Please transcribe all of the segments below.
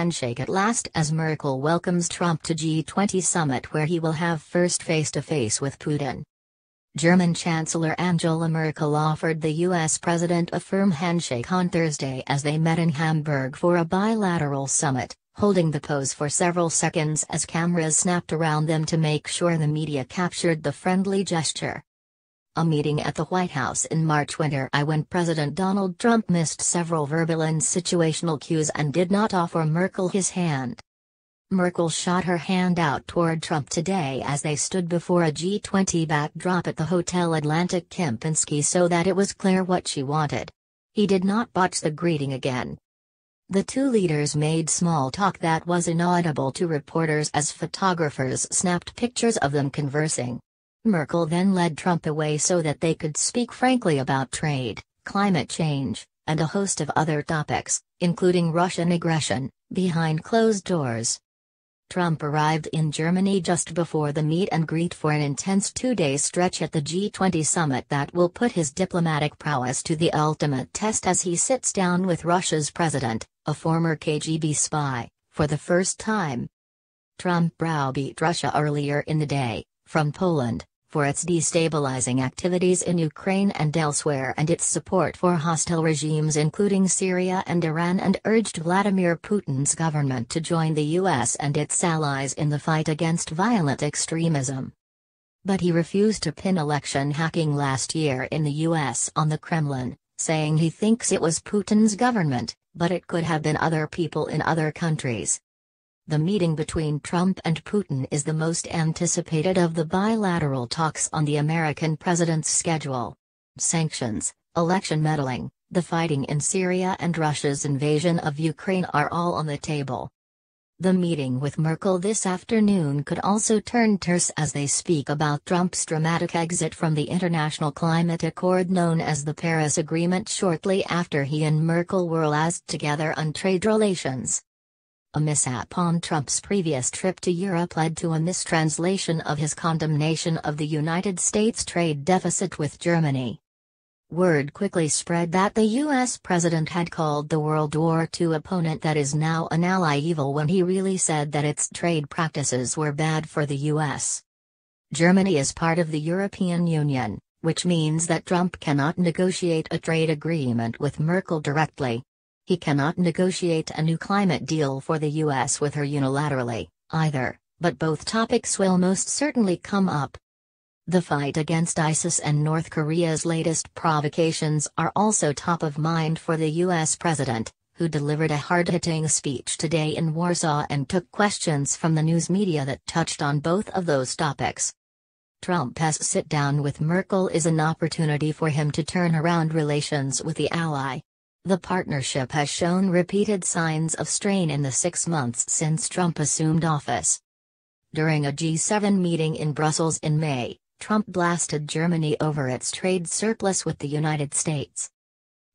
handshake at last as Merkel welcomes Trump to G20 summit where he will have first face-to-face with Putin. German Chancellor Angela Merkel offered the U.S. president a firm handshake on Thursday as they met in Hamburg for a bilateral summit, holding the pose for several seconds as cameras snapped around them to make sure the media captured the friendly gesture. A meeting at the White House in March when President Donald Trump missed several verbal and situational cues and did not offer Merkel his hand. Merkel shot her hand out toward Trump today as they stood before a G20 backdrop at the Hotel Atlantic Kempinski so that it was clear what she wanted. He did not botch the greeting again. The two leaders made small talk that was inaudible to reporters as photographers snapped pictures of them conversing. Merkel then led Trump away so that they could speak frankly about trade, climate change, and a host of other topics, including Russian aggression, behind closed doors. Trump arrived in Germany just before the meet and greet for an intense two-day stretch at the G20 summit that will put his diplomatic prowess to the ultimate test as he sits down with Russia's president, a former KGB spy, for the first time. Trump browbeat Russia earlier in the day, from Poland, for its destabilizing activities in Ukraine and elsewhere and its support for hostile regimes including Syria and Iran, and urged Vladimir Putin's government to join the US and its allies in the fight against violent extremism. But he refused to pin election hacking last year in the US on the Kremlin, saying he thinks it was Putin's government, but it could have been other people in other countries. The meeting between Trump and Putin is the most anticipated of the bilateral talks on the American president's schedule. Sanctions, election meddling, the fighting in Syria and Russia's invasion of Ukraine are all on the table. The meeting with Merkel this afternoon could also turn terse as they speak about Trump's dramatic exit from the international climate accord known as the Paris Agreement shortly after he and Merkel were last together on trade relations. A mishap on Trump's previous trip to Europe led to a mistranslation of his condemnation of the United States trade deficit with Germany. Word quickly spread that the U.S. president had called the World War II opponent that is now an ally evil when he really said that its trade practices were bad for the U.S. Germany is part of the European Union, which means that Trump cannot negotiate a trade agreement with Merkel directly. He cannot negotiate a new climate deal for the U.S. with her unilaterally, either, but both topics will most certainly come up. The fight against ISIS and North Korea's latest provocations are also top of mind for the U.S. president, who delivered a hard-hitting speech today in Warsaw and took questions from the news media that touched on both of those topics. Trump's sit-down with Merkel is an opportunity for him to turn around relations with the ally. The partnership has shown repeated signs of strain in the 6 months since Trump assumed office. During a G7 meeting in Brussels in May, Trump blasted Germany over its trade surplus with the United States.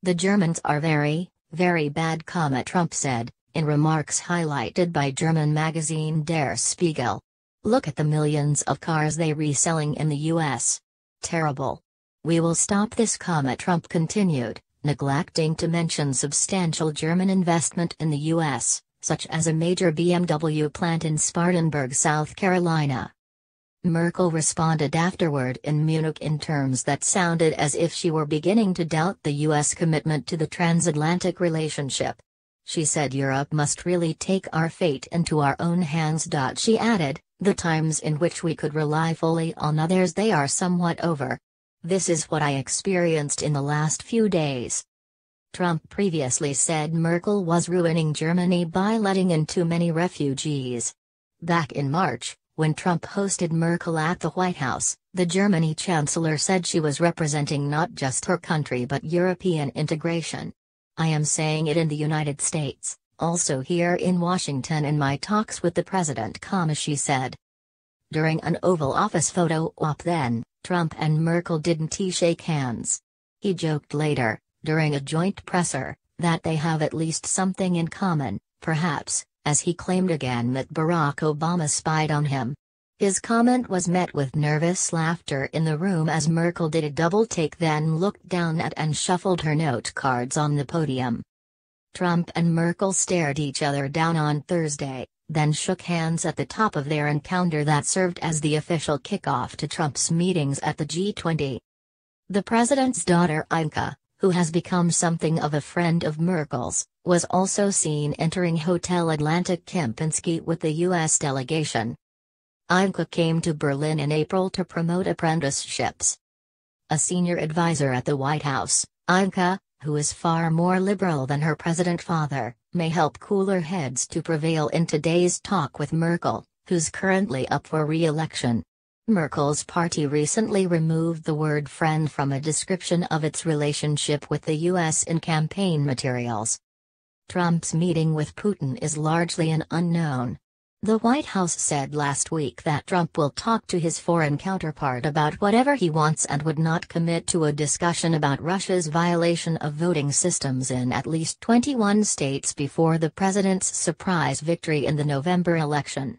"The Germans are very, very bad," Trump said, in remarks highlighted by German magazine Der Spiegel. "Look at the millions of cars they reselling in the U.S. Terrible. We will stop this," Trump continued, neglecting to mention substantial German investment in the U.S., such as a major BMW plant in Spartanburg, South Carolina. Merkel responded afterward in Munich in terms that sounded as if she were beginning to doubt the U.S. commitment to the transatlantic relationship. She said Europe must really take our fate into our own hands. She added, "The times in which we could rely fully on others, they are somewhat over. This is what I experienced in the last few days." Trump previously said Merkel was ruining Germany by letting in too many refugees. Back in March, when Trump hosted Merkel at the White House, the Germany chancellor said she was representing not just her country but European integration. "I am saying it in the United States, also here in Washington in my talks with the president," she said. During an Oval Office photo op then, Trump and Merkel didn't shake hands. He joked later, during a joint presser, that they have at least something in common, perhaps, as he claimed again that Barack Obama spied on him. His comment was met with nervous laughter in the room as Merkel did a double take, then looked down at and shuffled her note cards on the podium. Trump and Merkel stared each other down on Thursday, then shook hands at the top of their encounter that served as the official kickoff to Trump's meetings at the G20. The president's daughter Anka, who has become something of a friend of Merkel's, was also seen entering Hotel Atlantic Kempinski with the U.S. delegation. Anka came to Berlin in April to promote apprenticeships. A senior advisor at the White House, Anka, who is far more liberal than her president father, may help cooler heads to prevail in today's talk with Merkel, who's currently up for re-election. Merkel's party recently removed the word friend from a description of its relationship with the U.S. in campaign materials. Trump's meeting with Putin is largely an unknown. The White House said last week that Trump will talk to his foreign counterpart about whatever he wants and would not commit to a discussion about Russia's violation of voting systems in at least 21 states before the president's surprise victory in the November election.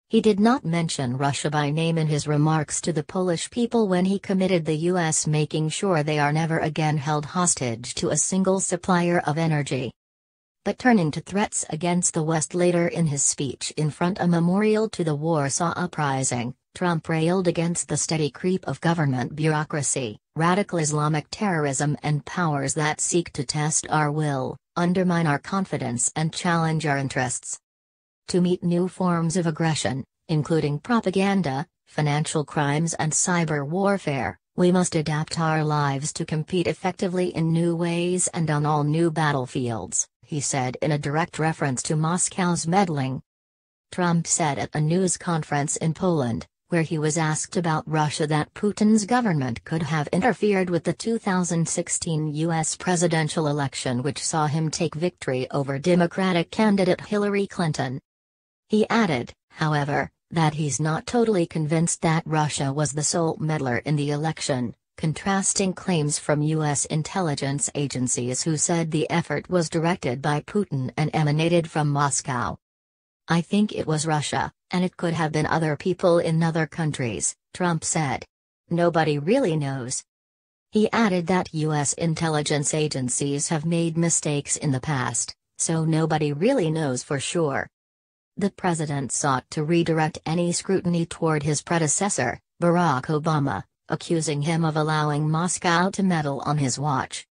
He did not mention Russia by name in his remarks to the Polish people when he committed the U.S. making sure they are never again held hostage to a single supplier of energy. But turning to threats against the West later in his speech in front of a memorial to the Warsaw Uprising, Trump railed against the steady creep of government bureaucracy, radical Islamic terrorism and powers that seek to test our will, undermine our confidence and challenge our interests. To meet new forms of aggression, including propaganda, financial crimes and cyber warfare, we must adapt our lives to compete effectively in new ways and on all new battlefields, he said in a direct reference to Moscow's meddling. Trump said at a news conference in Poland, where he was asked about Russia, that Putin's government could have interfered with the 2016 U.S. presidential election, which saw him take victory over Democratic candidate Hillary Clinton. He added, however, that he's not totally convinced that Russia was the sole meddler in the election, contrasting claims from U.S. intelligence agencies who said the effort was directed by Putin and emanated from Moscow. I think it was Russia, and it could have been other people in other countries, Trump said. Nobody really knows. He added that U.S. intelligence agencies have made mistakes in the past, so nobody really knows for sure. The president sought to redirect any scrutiny toward his predecessor, Barack Obama, accusing him of allowing Moscow to meddle on his watch.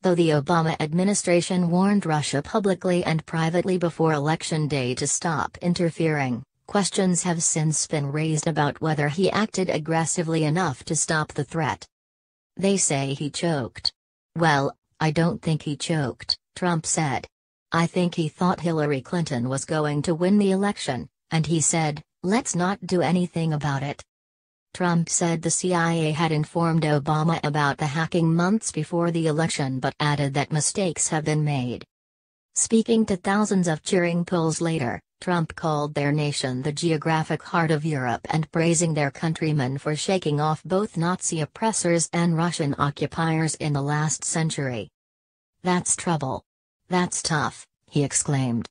Though the Obama administration warned Russia publicly and privately before Election Day to stop interfering, questions have since been raised about whether he acted aggressively enough to stop the threat. They say he choked. Well, I don't think he choked, Trump said. I think he thought Hillary Clinton was going to win the election, and he said, let's not do anything about it. Trump said the CIA had informed Obama about the hacking months before the election but added that mistakes have been made. Speaking to thousands of cheering Poles later, Trump called their nation the geographic heart of Europe and praising their countrymen for shaking off both Nazi oppressors and Russian occupiers in the last century. That's trouble. That's tough, he exclaimed.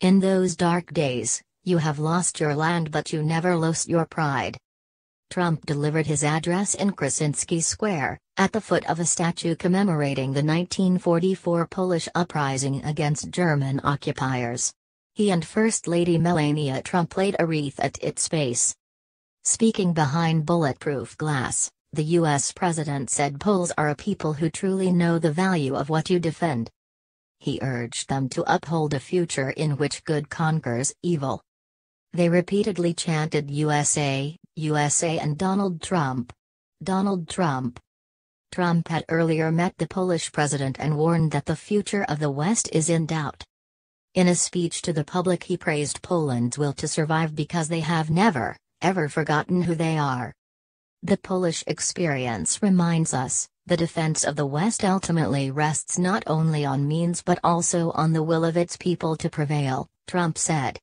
In those dark days, you have lost your land but you never lost your pride. Trump delivered his address in Krasinski Square, at the foot of a statue commemorating the 1944 Polish uprising against German occupiers. He and First Lady Melania Trump laid a wreath at its base. Speaking behind bulletproof glass, the U.S. president said Poles are a people who truly know the value of what you defend. He urged them to uphold a future in which good conquers evil. They repeatedly chanted USA, USA and Donald Trump. Donald Trump. Trump had earlier met the Polish president and warned that the future of the West is in doubt. In a speech to the public he praised Poland's will to survive because they have never, ever forgotten who they are. The Polish experience reminds us, the defense of the West ultimately rests not only on means but also on the will of its people to prevail, Trump said.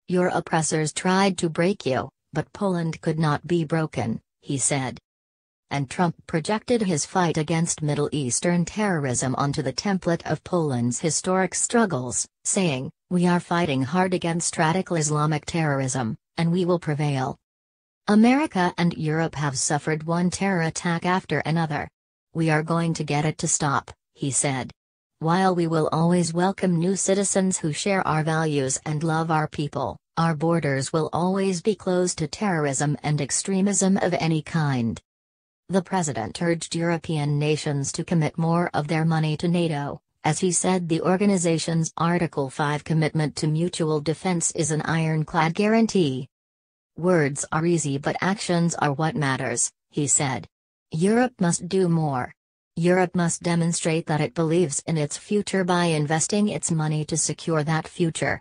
Your oppressors tried to break you, but Poland could not be broken, he said. And Trump projected his fight against Middle Eastern terrorism onto the template of Poland's historic struggles, saying, we are fighting hard against radical Islamic terrorism, and we will prevail. America and Europe have suffered one terror attack after another. We are going to get it to stop, he said. While we will always welcome new citizens who share our values and love our people, our borders will always be closed to terrorism and extremism of any kind. The president urged European nations to commit more of their money to NATO, as he said the organization's Article 5 commitment to mutual defense is an ironclad guarantee. Words are easy but actions are what matters, he said. Europe must do more. Europe must demonstrate that it believes in its future by investing its money to secure that future.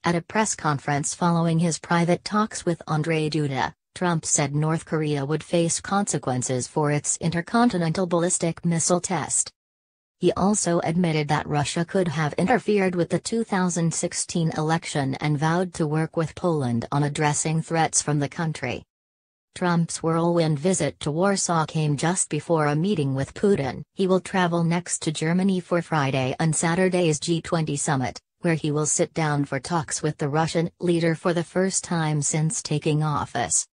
At a press conference following his private talks with Andrzej Duda, Trump said North Korea would face consequences for its intercontinental ballistic missile test. He also admitted that Russia could have interfered with the 2016 election and vowed to work with Poland on addressing threats from the country. Trump's whirlwind visit to Warsaw came just before a meeting with Putin. He will travel next to Germany for Friday and Saturday's G20 summit, where he will sit down for talks with the Russian leader for the first time since taking office.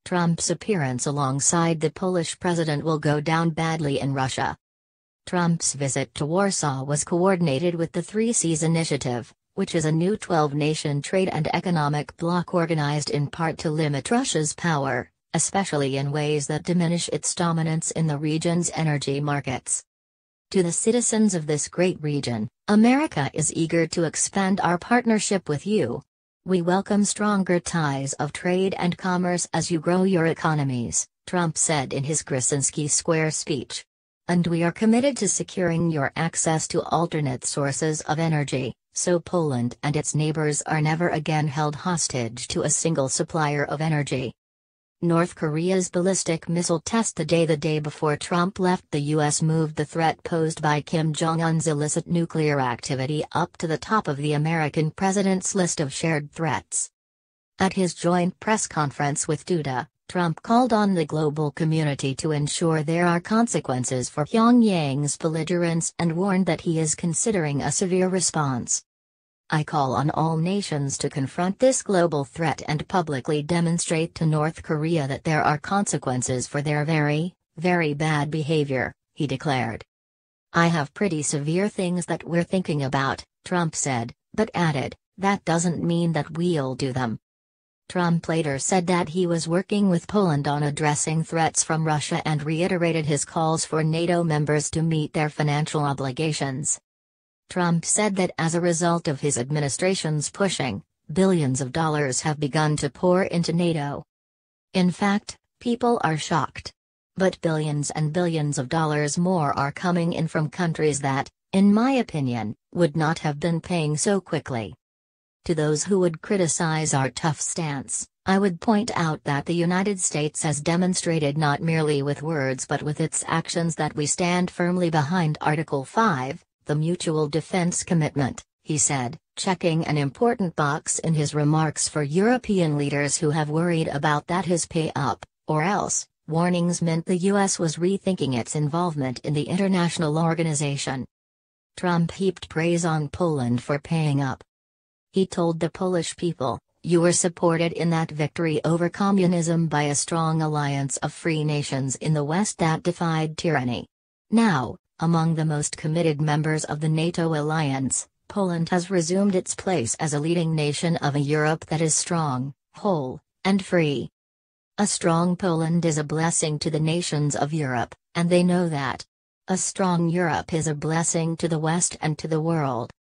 Trump's appearance alongside the Polish president will go down badly in Russia. Trump's visit to Warsaw was coordinated with the Three Seas Initiative, which is a new 12-nation trade and economic bloc organized in part to limit Russia's power, especially in ways that diminish its dominance in the region's energy markets. To the citizens of this great region, America is eager to expand our partnership with you. We welcome stronger ties of trade and commerce as you grow your economies, Trump said in his Krasinski Square speech. And we are committed to securing your access to alternate sources of energy, so Poland and its neighbors are never again held hostage to a single supplier of energy. North Korea's ballistic missile test the day before Trump left the U.S. moved the threat posed by Kim Jong-un's illicit nuclear activity up to the top of the American president's list of shared threats. At his joint press conference with Duda, Trump called on the global community to ensure there are consequences for Pyongyang's belligerence and warned that he is considering a severe response. I call on all nations to confront this global threat and publicly demonstrate to North Korea that there are consequences for their very, very bad behavior, he declared. I have pretty severe things that we're thinking about, Trump said, but added, that doesn't mean that we'll do them. Trump later said that he was working with Poland on addressing threats from Russia and reiterated his calls for NATO members to meet their financial obligations. Trump said that as a result of his administration's pushing, billions of dollars have begun to pour into NATO. In fact, people are shocked. But billions and billions of dollars more are coming in from countries that, in my opinion, would not have been paying so quickly. To those who would criticize our tough stance, I would point out that the United States has demonstrated not merely with words but with its actions that we stand firmly behind Article 5, the mutual defense commitment, he said, checking an important box in his remarks for European leaders who have worried about that his pay up, or else, warnings meant the U.S. was rethinking its involvement in the international organization. Trump heaped praise on Poland for paying up. He told the Polish people, "You were supported in that victory over communism by a strong alliance of free nations in the West that defied tyranny. Now, among the most committed members of the NATO alliance, Poland has resumed its place as a leading nation of a Europe that is strong, whole, and free. A strong Poland is a blessing to the nations of Europe, and they know that. A strong Europe is a blessing to the West and to the world."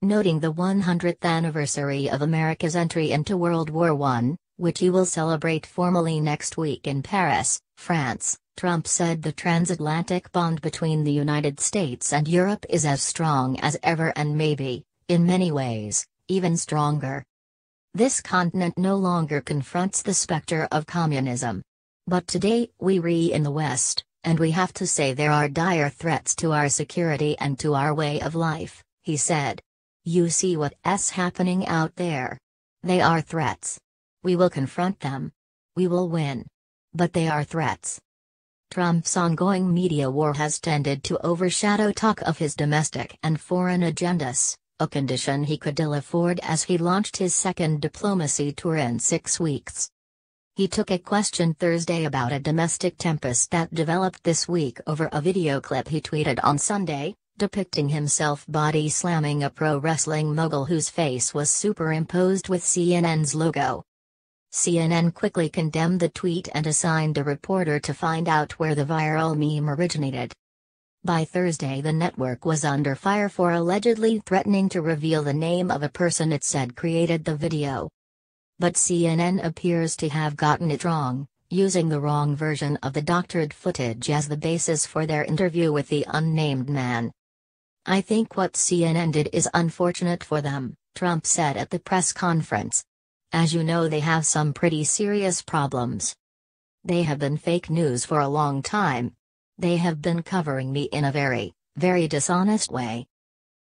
Noting the 100th anniversary of America's entry into World War I, which he will celebrate formally next week in Paris, France, Trump said the transatlantic bond between the United States and Europe is as strong as ever and maybe, in many ways, even stronger. This continent no longer confronts the specter of communism. But today we in the West, and we have to say there are dire threats to our security and to our way of life, he said. You see what's happening out there. They are threats. We will confront them. We will win. But they are threats. Trump's ongoing media war has tended to overshadow talk of his domestic and foreign agendas, a condition he could ill afford as he launched his second diplomacy tour in 6 weeks. He took a question Thursday about a domestic tempest that developed this week over a video clip he tweeted on Sunday, depicting himself body slamming a pro wrestling mogul whose face was superimposed with CNN's logo. CNN quickly condemned the tweet and assigned a reporter to find out where the viral meme originated. By Thursday, the network was under fire for allegedly threatening to reveal the name of a person it said created the video. But CNN appears to have gotten it wrong, using the wrong version of the doctored footage as the basis for their interview with the unnamed man. "I think what CNN did is unfortunate for them," Trump said at the press conference. "As you know, they have some pretty serious problems. They have been fake news for a long time. They have been covering me in a very, very dishonest way."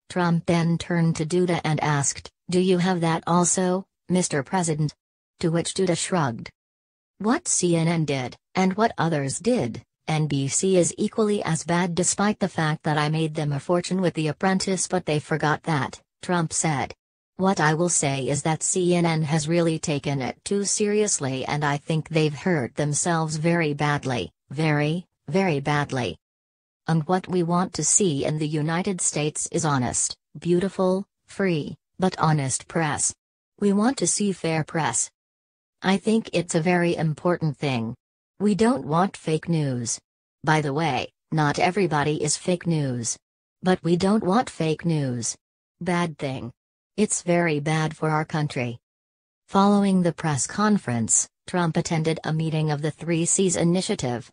Trump then turned to Duda and asked, "Do you have that also, Mr. President?" To which Duda shrugged. "What CNN did, and what others did, NBC is equally as bad, despite the fact that I made them a fortune with The Apprentice, but they forgot that," Trump said. "What I will say is that CNN has really taken it too seriously, and I think they've hurt themselves very badly, very, very badly. And what we want to see in the United States is honest, beautiful, free, but honest press. We want to see fair press. I think it's a very important thing. We don't want fake news. By the way, not everybody is fake news. But we don't want fake news. Bad thing. It's very bad for our country." Following the press conference, Trump attended a meeting of the Three Seas Initiative.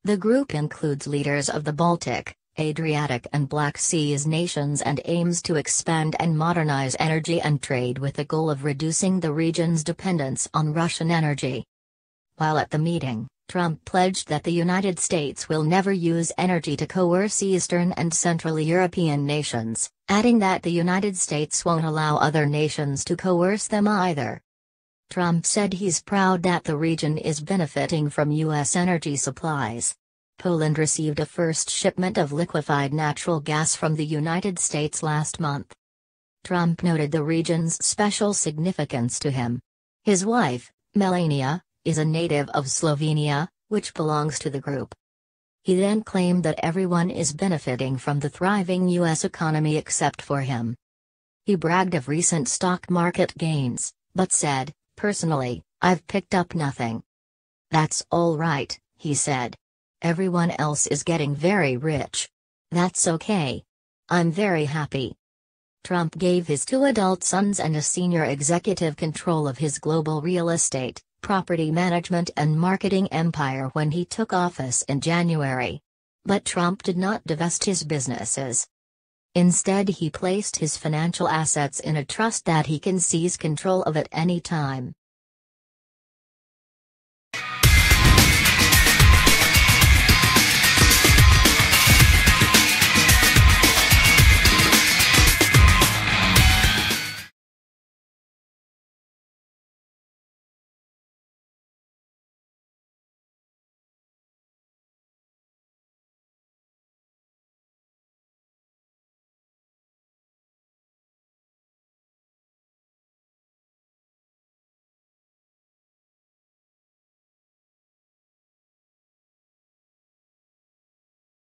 The group includes leaders of the Baltic, Adriatic and Black Seas nations and aims to expand and modernize energy and trade with the goal of reducing the region's dependence on Russian energy. While at the meeting, Trump pledged that the United States will never use energy to coerce Eastern and Central European nations, adding that the United States won't allow other nations to coerce them either. Trump said he's proud that the region is benefiting from U.S. energy supplies. Poland received a first shipment of liquefied natural gas from the United States last month. Trump noted the region's special significance to him. His wife, Melania, is a native of Slovenia, which belongs to the group. He then claimed that everyone is benefiting from the thriving U.S. economy except for him. He bragged of recent stock market gains, but said, "Personally, I've picked up nothing." "That's all right," he said. "Everyone else is getting very rich. That's okay. I'm very happy." Trump gave his 2 adult sons and a senior executive control of his global real estate, property management and marketing empire when he took office in January. But Trump did not divest his businesses. Instead, he placed his financial assets in a trust that he can seize control of at any time.